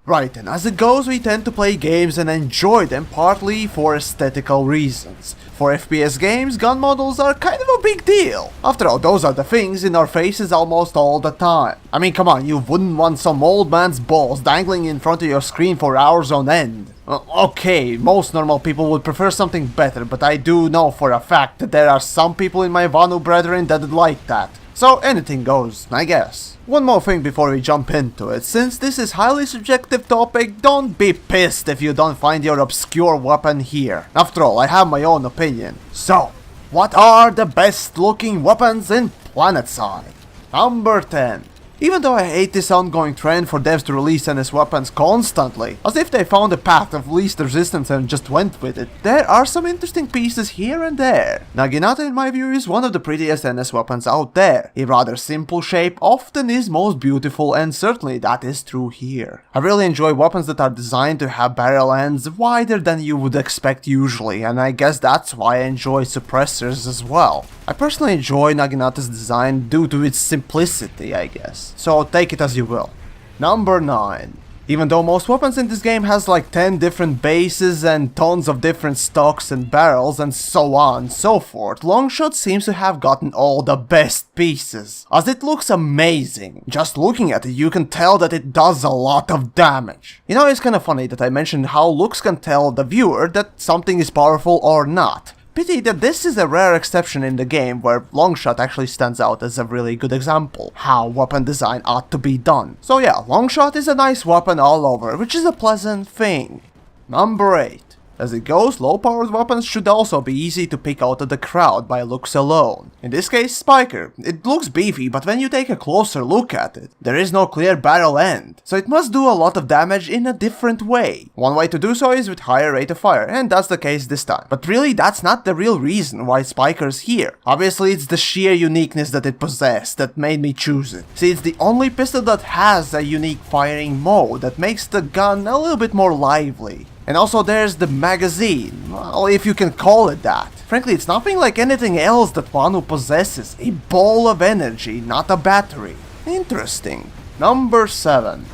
Right, and as it goes, we tend to play games and enjoy them partly for aesthetical reasons. For FPS games, gun models are kind of a big deal. After all, those are the things in our faces almost all the time. I mean, come on, you wouldn't want some old man's balls dangling in front of your screen for hours on end. Okay, most normal people would prefer something better, but I do know for a fact that there are some people in my Vanu brethren that would like that. So anything goes, I guess. One more thing before we jump into it. Since this is highly subjective topic, don't be pissed if you don't find your obscure weapon here. After all, I have my own opinion. So, what are the best looking weapons in Planetside? Number 10. Even though I hate this ongoing trend for devs to release NS weapons constantly, as if they found a path of least resistance and just went with it, there are some interesting pieces here and there. Naginata in my view is one of the prettiest NS weapons out there. A rather simple shape often is most beautiful, and certainly that is true here. I really enjoy weapons that are designed to have barrel ends wider than you would expect usually, and I guess that's why I enjoy suppressors as well. I personally enjoy Naginata's design due to its simplicity, I guess. So take it as you will. Number 9. Even though most weapons in this game has like 10 different bases and tons of different stocks and barrels and so on and so forth, Longshot seems to have gotten all the best pieces, as it looks amazing. Just looking at it, you can tell that it does a lot of damage. You know, it's kinda funny that I mentioned how looks can tell the viewer that something is powerful or not. Pity that this is a rare exception in the game where Longshot actually stands out as a really good example how weapon design ought to be done. So yeah, Longshot is a nice weapon all over, which is a pleasant thing. Number 8. As it goes, low-powered weapons should also be easy to pick out of the crowd by looks alone. In this case, Spiker. It looks beefy, but when you take a closer look at it, there is no clear barrel end, so it must do a lot of damage in a different way. One way to do so is with higher rate of fire, and that's the case this time. But really, that's not the real reason why Spiker's here. Obviously, it's the sheer uniqueness that it possessed that made me choose it. See, it's the only pistol that has a unique firing mode that makes the gun a little bit more lively. And also there's the magazine, well, if you can call it that. Frankly, it's nothing like anything else that Vanu possesses. A ball of energy, not a battery. Interesting. Number 7.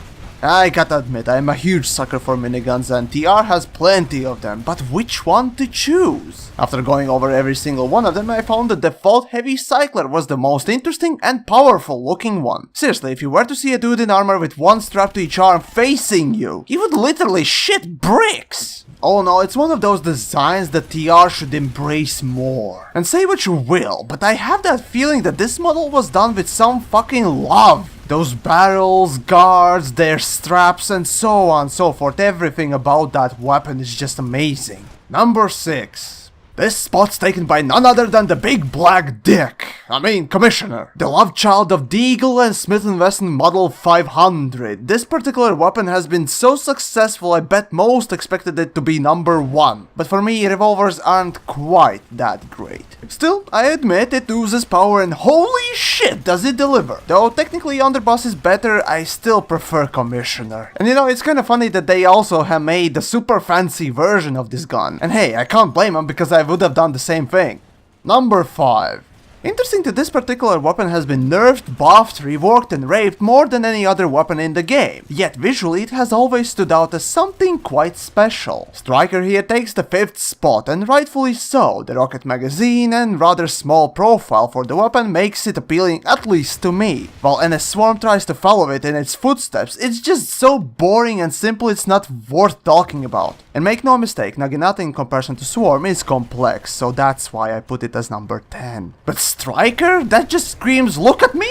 I gotta admit, I'm a huge sucker for miniguns and TR has plenty of them, but which one to choose? After going over every single one of them, I found the default heavy cycler was the most interesting and powerful looking one. Seriously, if you were to see a dude in armor with one strap to each arm facing you, he would literally shit bricks! Oh no, it's one of those designs that TR should embrace more. And say what you will, but I have that feeling that this model was done with some fucking love. Those barrels, guards, their straps, and so on and so forth, everything about that weapon is just amazing. Number 6. This spot's taken by none other than the Big Black Dick. Commissioner. The love child of Deagle and Smith & Wesson Model 500. This particular weapon has been so successful I bet most expected it to be number 1. But for me, revolvers aren't quite that great. Still, I admit it oozes power and holy shit does it deliver. Though technically Underboss is better, I still prefer Commissioner. And you know, it's kinda funny that they also have made the super fancy version of this gun. And hey, I can't blame them because I would have done the same thing. Number 5. Interesting that this particular weapon has been nerfed, buffed, reworked and raped more than any other weapon in the game, yet visually it has always stood out as something quite special. Striker here takes the 5th spot, and rightfully so. The rocket magazine and rather small profile for the weapon makes it appealing, at least to me. While NS Swarm tries to follow it in its footsteps, it's just so boring and simple it's not worth talking about. And make no mistake, Naginata in comparison to Swarm is complex, so that's why I put it as number 10. But Striker? That just screams, look at me!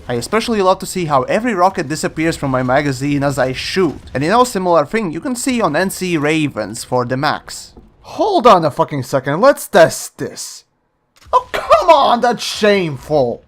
I especially love to see how every rocket disappears from my magazine as I shoot. And you know, similar thing you can see on NC Ravens for the Max. Hold on a fucking second, let's test this. Oh come on, that's shameful!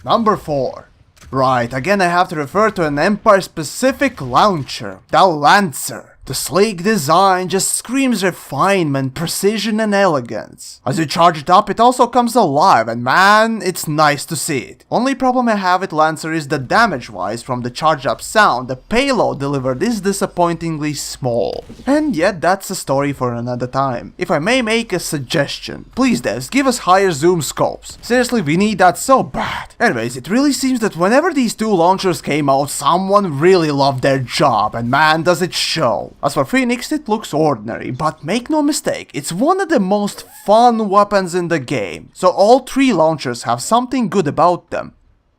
Number 4. Right, again I have to refer to an Empire specific launcher, the Lancer. The sleek design just screams refinement, precision and elegance. As you charge it up, it also comes alive, and man, it's nice to see it. Only problem I have with Lancer is that damage-wise, from the charge up sound, the payload delivered is disappointingly small. And yet that's a story for another time. If I may make a suggestion, please devs, give us higher zoom scopes. Seriously, we need that so bad. Anyways, it really seems that whenever these two launchers came out, someone really loved their job, and man does it show. As for Phoenix, it looks ordinary, but make no mistake, it's one of the most fun weapons in the game. So all three launchers have something good about them.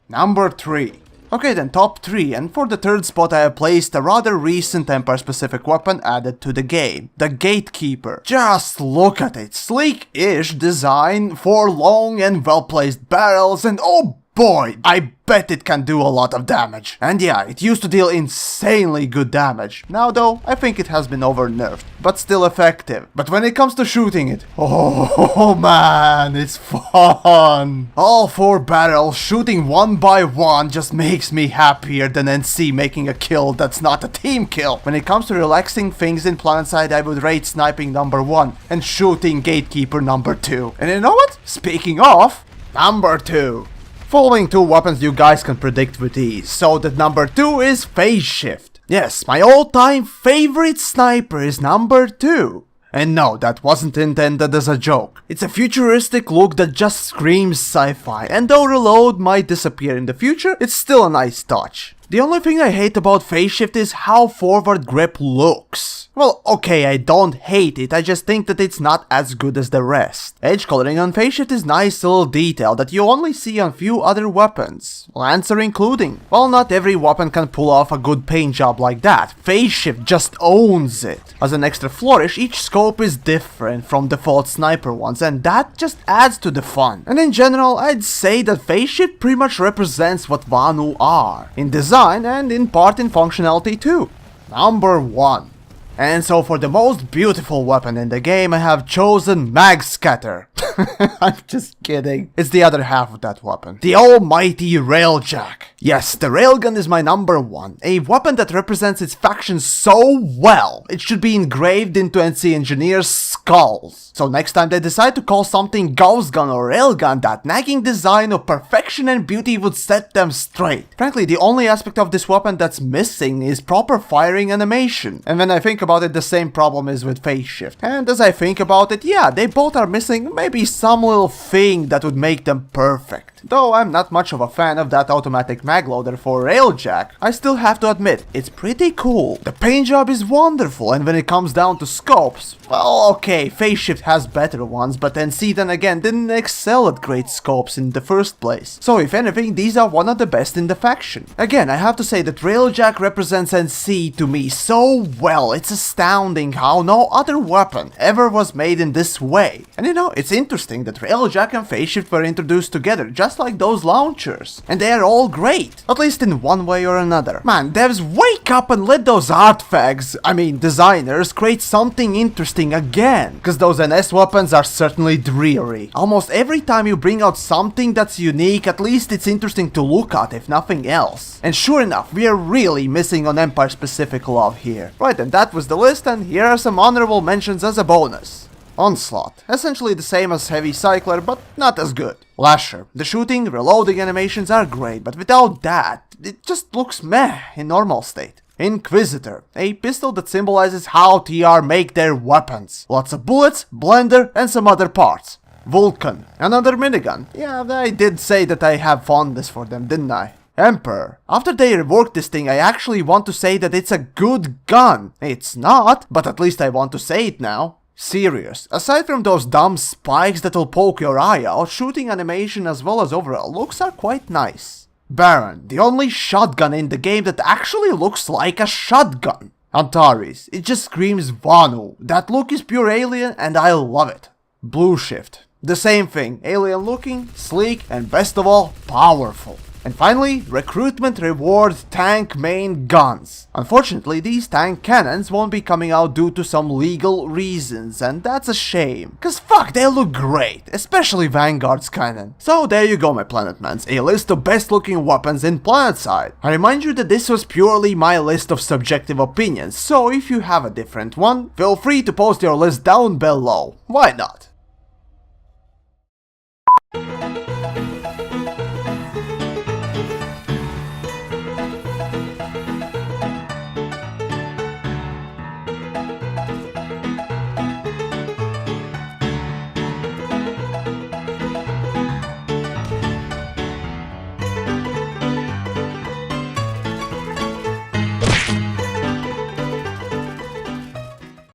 Number 3. Okay then, top 3, and for the third spot I have placed a rather recent Empire-specific weapon added to the game, the Gatekeeper. Just look at it, sleek-ish design, 4 long and well-placed barrels, and oh boy, I bet it can do a lot of damage. And yeah, it used to deal insanely good damage. Now though, I think it has been over-nerfed, but still effective. But when it comes to shooting it, oh man, it's fun. All 4 barrels shooting one by one just makes me happier than NC making a kill that's not a team kill. When it comes to relaxing things in Planetside, I would rate sniping number 1 and shooting Gatekeeper number 2. And you know what? Speaking of, number 2. Following 2 weapons you guys can predict with ease, so that number 2 is Phase Shift. Yes, my all-time favorite sniper is number 2. And no, that wasn't intended as a joke. It's a futuristic look that just screams sci-fi, and though reload might disappear in the future, it's still a nice touch. The only thing I hate about Phase Shift is how forward grip looks. Well, okay, I don't hate it, I just think that it's not as good as the rest. Edge coloring on Phase Shift is nice little detail that you only see on few other weapons, Lancer including. While not every weapon can pull off a good paint job like that, Phase Shift just owns it. As an extra flourish, each scope is different from default sniper ones, and that just adds to the fun. And in general, I'd say that Phase Shift pretty much represents what Vanu are, in design and in part in functionality too. Number 1. And so for the most beautiful weapon in the game, I have chosen Mag Scatter. I'm just kidding. It's the other half of that weapon. The almighty Railjack. Yes, the railgun is my number 1. A weapon that represents its faction so well, it should be engraved into NC engineers' skulls. So next time they decide to call something Gauss Gun or Railgun, that nagging design of perfection and beauty would set them straight. Frankly, the only aspect of this weapon that's missing is proper firing animation. And when I think about it, the same problem is with Phase Shift. And as I think about it, yeah, they both are missing maybe some little thing that would make them perfect. Though I'm not much of a fan of that automatic magloader for Railjack, I still have to admit, it's pretty cool. The paint job is wonderful, and when it comes down to scopes, well, okay, Phase Shift has better ones, but NC then again didn't excel at great scopes in the first place. So if anything, these are one of the best in the faction. Again, I have to say that Railjack represents NC to me so well, it's astounding how no other weapon ever was made in this way. And you know, it's interesting that Railjack and Phase Shift were introduced together, just like those launchers. And they are all great, at least in one way or another. Man, devs, wake up and let those artifacts, designers, create something interesting again. Cause those NS weapons are certainly dreary. Almost every time you bring out something that's unique, at least it's interesting to look at if nothing else. And sure enough, we are really missing on Empire specific love here. Right, and that was the list, and here are some honorable mentions as a bonus. Onslaught, essentially the same as Heavy Cycler, but not as good. Lasher, the shooting, reloading animations are great, but without that, it just looks meh in normal state. Inquisitor, a pistol that symbolizes how TR make their weapons. Lots of bullets, blender, and some other parts. Vulcan, another minigun. Yeah, I did say that I have fondness for them, didn't I? Emperor. After they reworked this thing, I actually want to say that it's a good gun. It's not, but at least I want to say it now. Serious. Aside from those dumb spikes that'll poke your eye out, shooting animation as well as overall looks are quite nice. Baron, the only shotgun in the game that actually looks like a shotgun. Antares, it just screams Vanu. That look is pure alien and I love it. Blue Shift, the same thing, alien looking, sleek, and best of all, powerful. And finally, recruitment reward tank main guns. Unfortunately, these tank cannons won't be coming out due to some legal reasons, and that's a shame. Cause fuck, they look great, especially Vanguard's cannon. So there you go, my Planetmans, a list of best looking weapons in Planetside. I remind you that this was purely my list of subjective opinions, so if you have a different one, feel free to post your list down below. Why not?